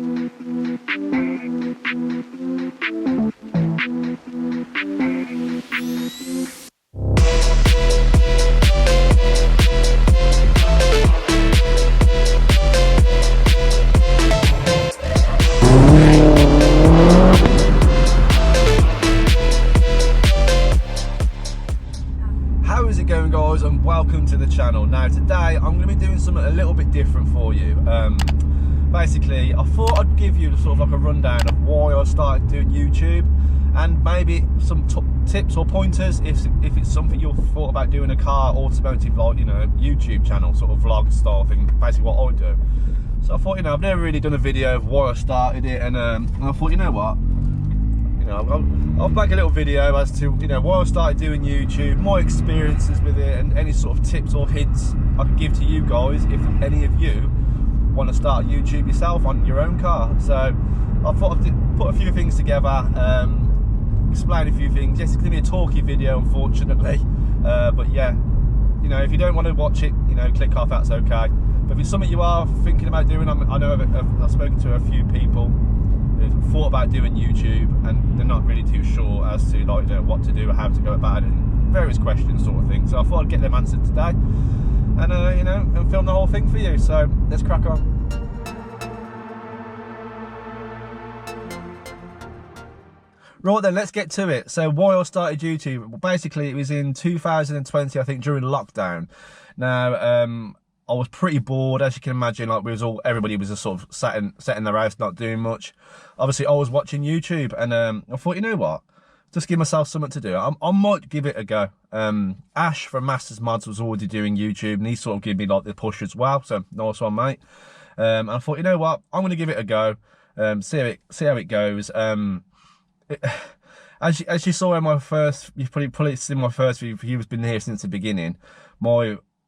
How's it going, guys, and welcome to the channel. Now today I'm going to be doing something a little bit different for you. Basically I thought I'd give you sort of like a rundown of why I started doing YouTube, and maybe some tips or pointers if it's something you've thought about doing, a car automotive, like, you know, YouTube channel sort of vlog style thing, basically what I do. So I thought, you know, I've never really done a video of why I started it, and I thought, you know what, you know, I'll make a little video as to, you know, why I started doing YouTube, my experiences with it, and any sort of tips or hints I can give to you guys if any of you want to start YouTube yourself on your own car. So I thought I'd put a few things together, explain a few things. Yes, it's going to be a talky video, unfortunately, but yeah, you know, if you don't want to watch it, you know, click off, that's okay. But if it's something you are thinking about doing, I know I've spoken to a few people who've thought about doing YouTube and they're not really too sure as to, like, you know, what to do or how to go about it, and various questions sort of thing. So I thought I'd get them answered today, and you know, and film the whole thing for you. So let's crack on. Right then, let's get to it. So why I started YouTube, well, basically it was in 2020, I think, during lockdown. Now I was pretty bored, as you can imagine. Like, everybody was just sort of sat in their house, not doing much. Obviously I was watching YouTube, and I thought, you know what, just give myself something to do. I might give it a go. Ash from Masters Mods was already doing YouTube, and he sort of gave me like the push as well, so nice one, mate. And I thought, you know what, I'm gonna give it a go, see how it goes. As you saw in my first, you've probably seen my first video, if you've been here since the beginning,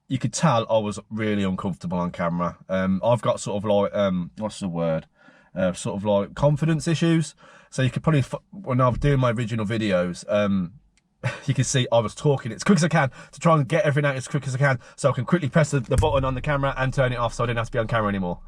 you could tell I was really uncomfortable on camera. I've got sort of like, what's the word? Sort of like confidence issues. So you could probably, when I was doing my original videos, you can see I was talking as quick as I can to try and get everything out as quick as I can, so I can quickly press the button on the camera and turn it off, so I didn't have to be on camera anymore.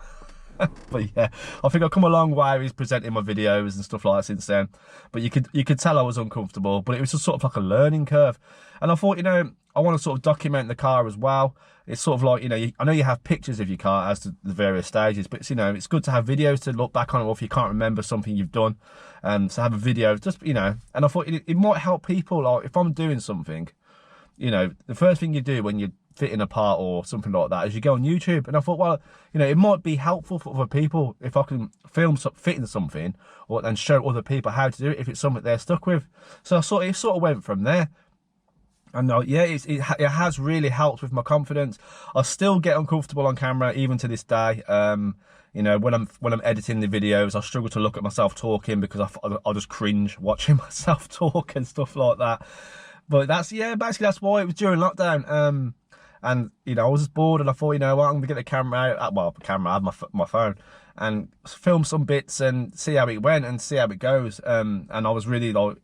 But yeah, I think I've come a long way with presenting my videos and stuff like that since then. But you could tell I was uncomfortable, but it was just sort of like a learning curve. And I thought, you know, I want to sort of document the car as well. It's sort of like, you know, I know you have pictures of your car as to the various stages, but it's, you know, it's good to have videos to look back on, or if you can't remember something you've done, and to have a video, just, you know. And I thought it might help people. Like, if I'm doing something, you know, the first thing you do when you're fitting a part or something like that is you go on YouTube. And I thought, well, you know, it might be helpful for other people if I can film fitting something, and show other people how to do it if it's something they're stuck with. So it sort of went from there. And yeah, it has really helped with my confidence. I still get uncomfortable on camera even to this day. You know, when I'm editing the videos, I struggle to look at myself talking because I just cringe watching myself talk and stuff like that. But basically that's why it was during lockdown. And you know, I was just bored, and I thought, you know what, I'm gonna get the camera out. Well, I had my phone, and film some bits and see how it went and see how it goes. And I was really like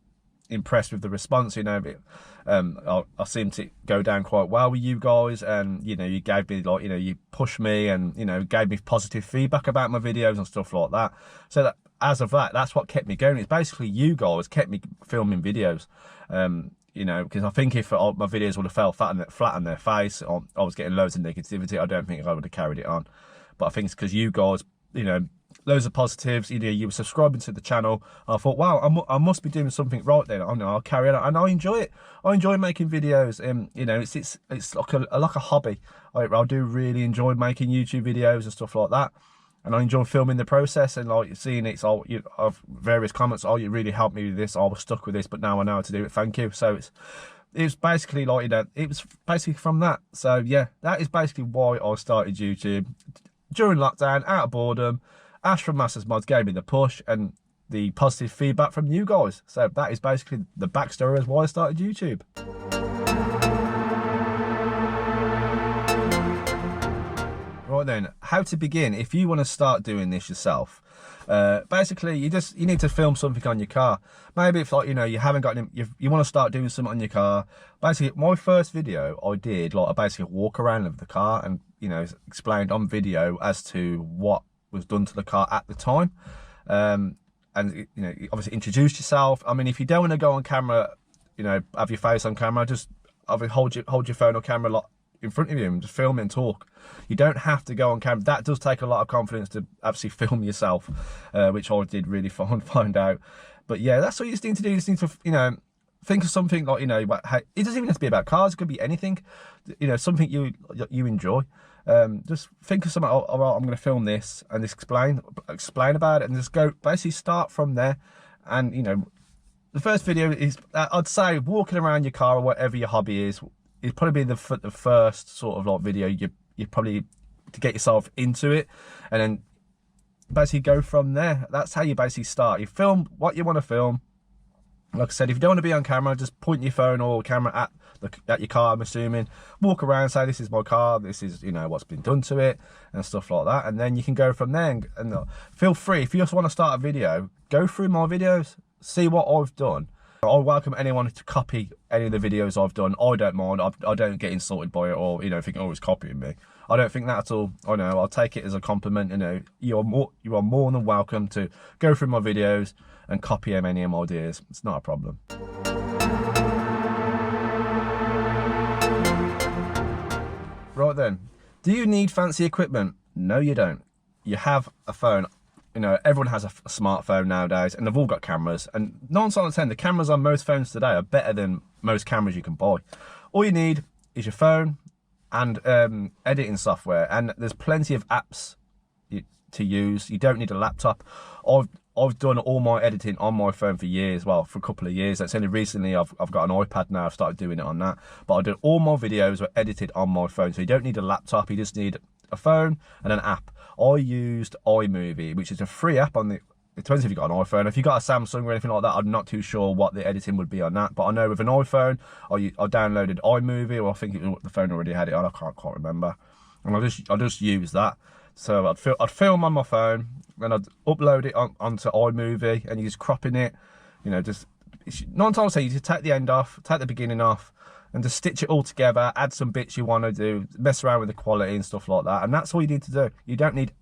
impressed with the response. You know, I seemed to go down quite well with you guys, and you know, you gave me, like, you know, you pushed me, and you know, gave me positive feedback about my videos and stuff like that. So that, as of that, that's what kept me going. It's basically you guys kept me filming videos. You know, because I think if my videos would have fell flat on their face, or I was getting loads of negativity, I don't think I would have carried it on. But I think it's because you guys, you know, loads of positives. You know, you were subscribing to the channel. I thought, wow, I must be doing something right then. I'll carry on, and I enjoy it. I enjoy making videos. You know, it's like a hobby. I do really enjoy making YouTube videos and stuff like that. And I enjoy filming the process, and like seeing it. So I've various comments. Oh, you really helped me with this. I was stuck with this, but now I know how to do it. Thank you. So it's basically like, you know, it was basically from that. So yeah, that is basically why I started YouTube during lockdown, out of boredom. Ash from Masters Mods gave me the push and the positive feedback from you guys. So that is basically the backstory as why I started YouTube. Right then, how to begin if you want to start doing this yourself. Basically, you need to film something on your car. Maybe if, like, you know, you haven't got any, you want to start doing something on your car. Basically, my first video I did, like, I basically walk around of the car and, you know, explained on video as to what was done to the car at the time. And you know, obviously introduce yourself. I mean, if you don't want to go on camera, you know, have your face on camera, just hold your phone or camera lot in front of you and just film it and talk. You don't have to go on camera. That does take a lot of confidence to actually film yourself, which I did really find out. But yeah, that's what you just need to do. You just need to, you know, think of something like, you know, it doesn't even have to be about cars. It could be anything, you know, something you enjoy. Just think of something. Oh, all right, I'm going to film this and just explain about it, and just go basically start from there. And you know, the first video is, I'd say, walking around your car or whatever your hobby is probably the first sort of like video you probably to get yourself into it, and then basically go from there. That's how you basically start. You film what you want to film. Like I said, if you don't want to be on camera, just point your phone or camera at your car, I'm assuming. Walk around, say, this is my car, this is, you know, what's been done to it, and stuff like that. And then you can go from there. And feel free, if you just want to start a video, go through my videos, see what I've done. I welcome anyone to copy any of the videos I've done. I don't mind. I don't get insulted by it, or, you know, think, oh, it's copying me. I don't think that at all. I know, I'll take it as a compliment. You know, you are more than welcome to go through my videos and copy any of my ideas. It's not a problem. Right then, do you need fancy equipment? No, you don't. You have a phone. You know, everyone has a smartphone nowadays, and they've all got cameras. And 9 times out of 10, the cameras on most phones today are better than most cameras you can buy. All you need is your phone and editing software, and there's plenty of apps to use. You don't need a laptop. I've done all my editing on my phone for years. Well, for a couple of years. It's only recently I've got an iPad now. I've started doing it on that. But I do all my videos were edited on my phone. So you don't need a laptop. You just need a phone and an app. I used iMovie, which is a free app on the. It depends if you've got an iPhone. If you've got a Samsung or anything like that, I'm not too sure what the editing would be on that. But I know with an iPhone, I downloaded iMovie, or I think the phone already had it on. I can't remember. And I just use that. So I'd film on my phone, and I'd upload it onto iMovie, and you just cropping it. You know, just 9 times out of 10, you just take the end off, take the beginning off, and just stitch it all together. Add some bits you want to do, mess around with the quality and stuff like that. And that's all you need to do. You don't need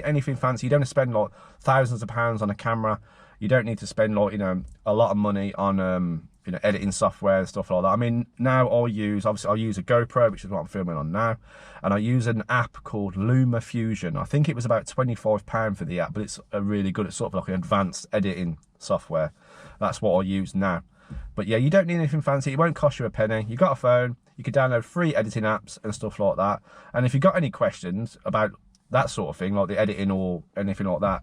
anything fancy. You don't have to spend like thousands of pounds on a camera. You don't need to spend like, you know, a lot of money on you know, editing software and stuff like that. I mean, now I use a GoPro, which is what I'm filming on now, and I use an app called LumaFusion. I think it was about £25 for the app, but it's really good. It's sort of like an advanced editing software. That's what I use now. But yeah, you don't need anything fancy. It won't cost you a penny. You've got a phone, you can download free editing apps and stuff like that. And if you've got any questions about that sort of thing, like the editing or anything like that,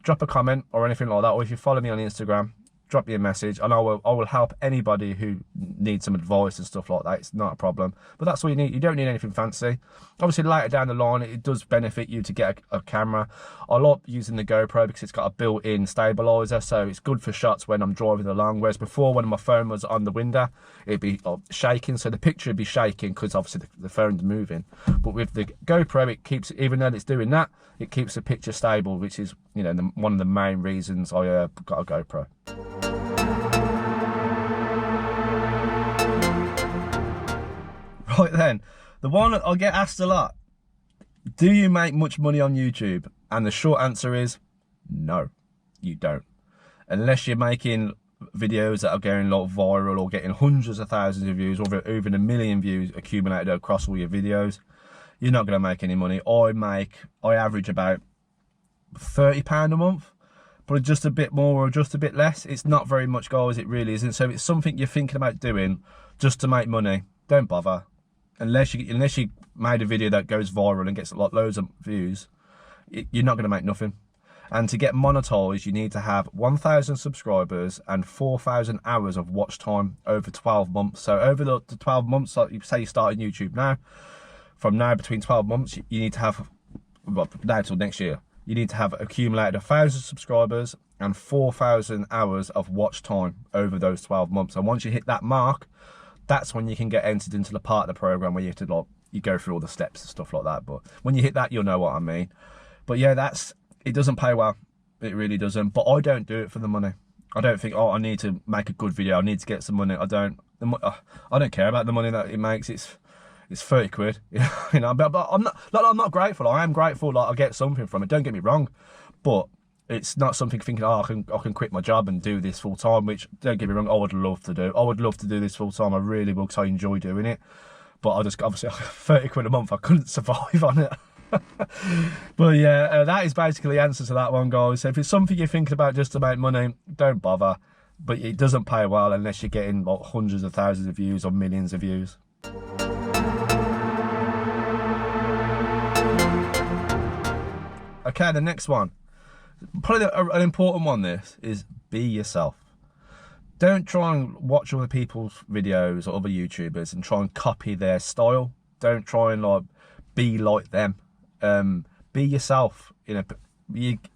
drop a comment or anything like that. Or if you follow me on Instagram, drop me a message, and I will help anybody who needs some advice and stuff like that. It's not a problem. But that's all you need. You don't need anything fancy. Obviously, later down the line, it does benefit you to get a camera. I like using the GoPro because it's got a built-in stabilizer, so it's good for shots when I'm driving along. Whereas before, when my phone was on the window, it'd be shaking, so the picture would be shaking because obviously the phone's moving. But with the GoPro, it keeps, even though it's doing that, it keeps the picture stable, which is, you know, one of the main reasons I got a GoPro. Right then, the one I get asked a lot, do you make much money on YouTube? And the short answer is no, you don't. Unless you're making videos that are going like viral or getting hundreds of thousands of views, or even 1 million views accumulated across all your videos, you're not going to make any money. I average about £30 a month, but just a bit more or just a bit less. It's not very much, guys, it really isn't. So it's something you're thinking about doing just to make money, don't bother. Unless you made a video that goes viral and gets like loads of views, you're not going to make nothing. And to get monetized, you need to have 1,000 subscribers and 4,000 hours of watch time over 12 months. So over the 12 months, like you say, you started YouTube now, from now between 12 months, you need to have, well, now till next year, you need to have accumulated 1,000 subscribers and 4,000 hours of watch time over those 12 months. And once you hit that mark, that's when you can get entered into the part of the program where you have to, like, you go through all the steps and stuff like that. But when you hit that, you'll know what I mean. But yeah, it doesn't pay well. It really doesn't. But I don't do it for the money. I don't think, oh, I need to make a good video, I need to get some money. I don't care about the money that it makes. it's 30 quid, you know, but I'm not grateful. I am grateful, like I get something from it, don't get me wrong, but it's not something thinking, oh, I can quit my job and do this full time, which, don't get me wrong, I would love to do. I would love to do this full time, I really will, because I enjoy doing it. But I just, obviously, 30 quid a month, I couldn't survive on it. But yeah, that is basically the answer to that one, guys. So if it's something you're thinking about just to make money, don't bother. But it doesn't pay well unless you're getting like hundreds of thousands of views or millions of views. Okay, the next one, probably an important one, this is be yourself. Don't try and watch other people's videos or other YouTubers and try and copy their style. Don't try and like be like them. Be yourself. You know,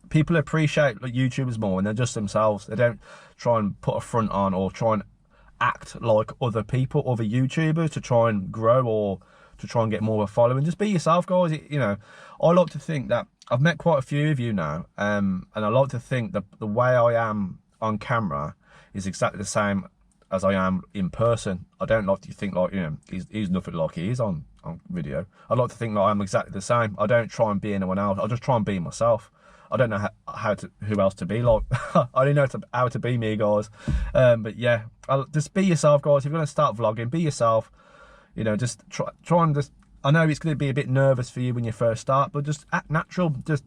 people appreciate like YouTubers more when they're just themselves. They don't try and put a front on or try and act like other people, other YouTubers, to try and grow or to try and get more of a following. Just be yourself, guys. You know, I like to think that I've met quite a few of you now, and I like to think that the way I am on camera is exactly the same as I am in person. I don't like to think like, you know, he's nothing like he is on video. I like to think that I'm exactly the same. I don't try and be anyone else. I just try and be myself. I don't know who else to be like. I only know how to be me, guys. But yeah, just be yourself, guys. If you're going to start vlogging, be yourself. You know, just try and just, I know it's going to be a bit nervous for you when you first start, but just act natural. Just,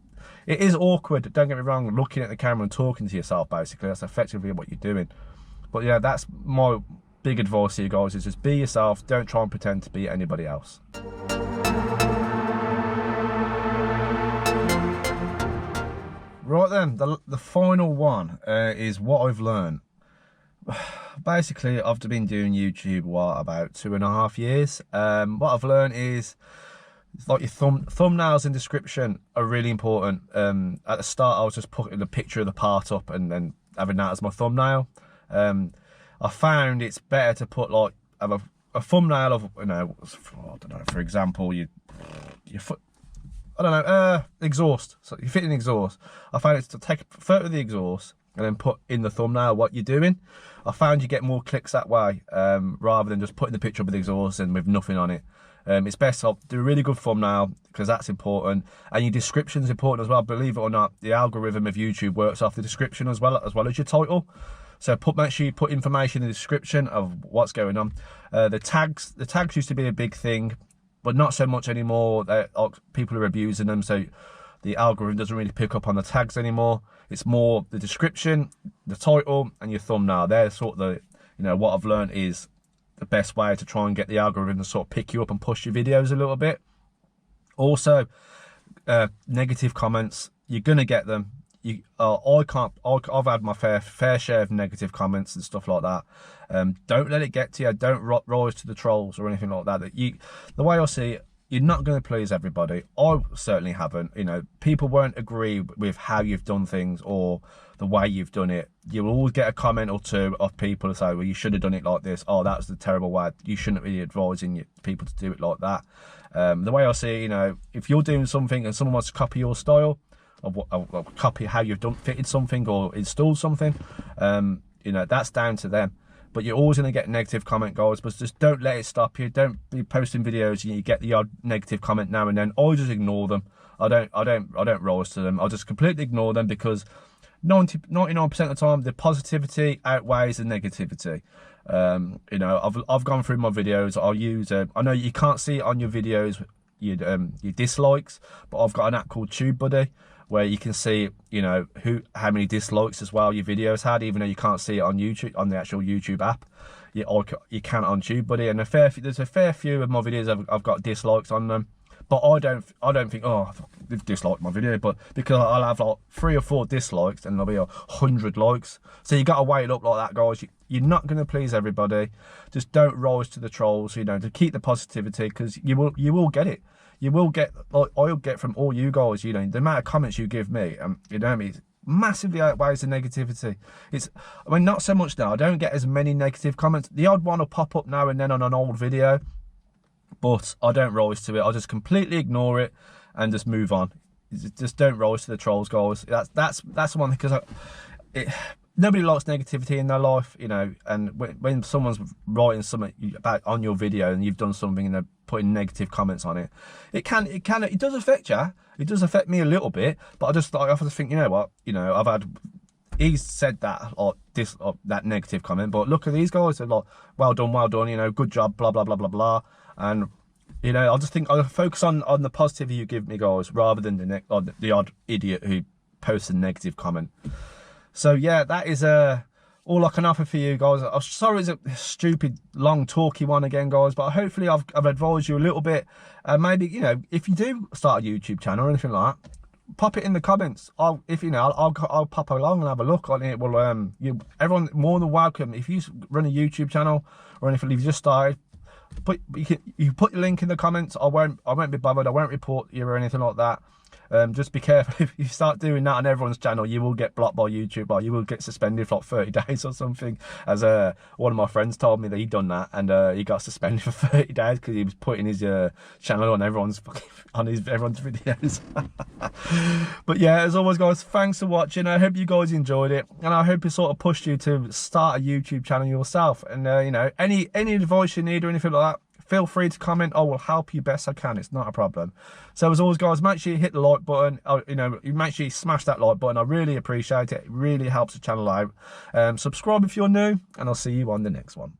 it is awkward, don't get me wrong, looking at the camera and talking to yourself, basically. That's effectively what you're doing. But yeah, that's my big advice to you guys, is just be yourself. Don't try and pretend to be anybody else. Right then, the final one is what I've learned. Basically, I've been doing YouTube, about 2.5 years. What I've learned is, like, your thumbnails and description are really important. At the start, I was just putting the picture of the part up and then having that as my thumbnail. I found it's better to put like a thumbnail of, you know, I don't know, for example, exhaust. So you fit in exhaust. I found it's to take a photo of the exhaust and then put in the thumbnail what you're doing. I found you get more clicks that way, rather than just putting the picture of the exhaust and with nothing on it. It's best to do a really good thumbnail, because that's important, and your description is important as well. Believe it or not, the algorithm of YouTube works off the description as well as your title. So make sure you put information in the description of what's going on. The tags used to be a big thing, but not so much anymore. People are abusing them, so the algorithm doesn't really pick up on the tags anymore. It's more the description, the title, and your thumbnail. They're sort of the, you know, what I've learned is the best way to try and get the algorithm to sort of pick you up and push your videos a little bit. Also, negative comments, you're gonna get them. I've had my fair share of negative comments and stuff like that. Don't let it get to you. Don't rise to the trolls or anything like that. The way I see it, you're not going to please everybody. I certainly haven't. You know, people won't agree with how you've done things or the way you've done it. You'll always get a comment or two of people who say, well, you should have done it like this. Oh, that was the terrible way. You shouldn't be advising people to do it like that. The way I see it, you know, if you're doing something and someone wants to copy your style, or copy how you've fitted something or installed something, you know, that's down to them. But you're always going to get negative comment, guys. But just don't let it stop you. Don't be posting videos and you get the odd negative comment now and then. I just ignore them. I don't rise to them. I just completely ignore them, because 99% of the time the positivity outweighs the negativity. You know, I've gone through my videos. I'll use I know you can't see it on your videos, your dislikes, but I've got an app called TubeBuddy, where you can see, you know, how many dislikes as well your videos had, even though you can't see it on YouTube, on the actual YouTube app. You can on TubeBuddy, and there's a fair few of my videos I've got dislikes on them. But I don't think, oh, they've disliked my video, but because I'll have like 3 or 4 dislikes and there'll be 100 likes. So you got to weigh it up like that, guys. You're not going to please everybody. Just don't rise to the trolls, you know, to keep the positivity, because you will get it. You will get, like I'll get from all you guys, you know, the amount of comments you give me, you know what I mean, massively outweighs the negativity. I mean, not so much now. I don't get as many negative comments. The odd one will pop up now and then on an old video, but I don't rise to it. I just completely ignore it and just move on. Just don't rise to the trolls, guys. That's the one, because nobody likes negativity in their life, you know. And when someone's writing something about on your video and you've done something and they're putting negative comments on it. It does affect you. It does affect me a little bit, but I often think, you know what, you know, he's said that or that negative comment, but look at these guys, they're like, well done, you know, good job, blah blah blah blah blah. And you know, I just think I'll focus on the positivity you give me, guys, rather than the odd idiot who posts a negative comment. So yeah, that is all I can offer for you guys. I'm sorry it's a stupid long talky one again, guys, but hopefully I've advised you a little bit. Maybe, you know, if you do start a YouTube channel or anything like that, pop it in the comments. I'll pop along and have a look on it. Well, everyone more than welcome. If you run a YouTube channel or anything, if you just started, you put your link in the comments. I won't be bothered. I won't report you or anything like that. Just be careful. If you start doing that on everyone's channel, you will get blocked by YouTube, or you will get suspended for like 30 days or something. As one of my friends told me that he'd done that, and he got suspended for 30 days because he was putting his channel on everyone's videos. But yeah, as always, guys, thanks for watching. I hope you guys enjoyed it, and I hope it sort of pushed you to start a YouTube channel yourself. And you know, any advice you need or anything like that, feel free to comment. I will help you best I can. It's not a problem. So as always, guys, make sure you hit the like button. You know, make sure you smash that like button. I really appreciate it. It really helps the channel out. Subscribe if you're new, and I'll see you on the next one.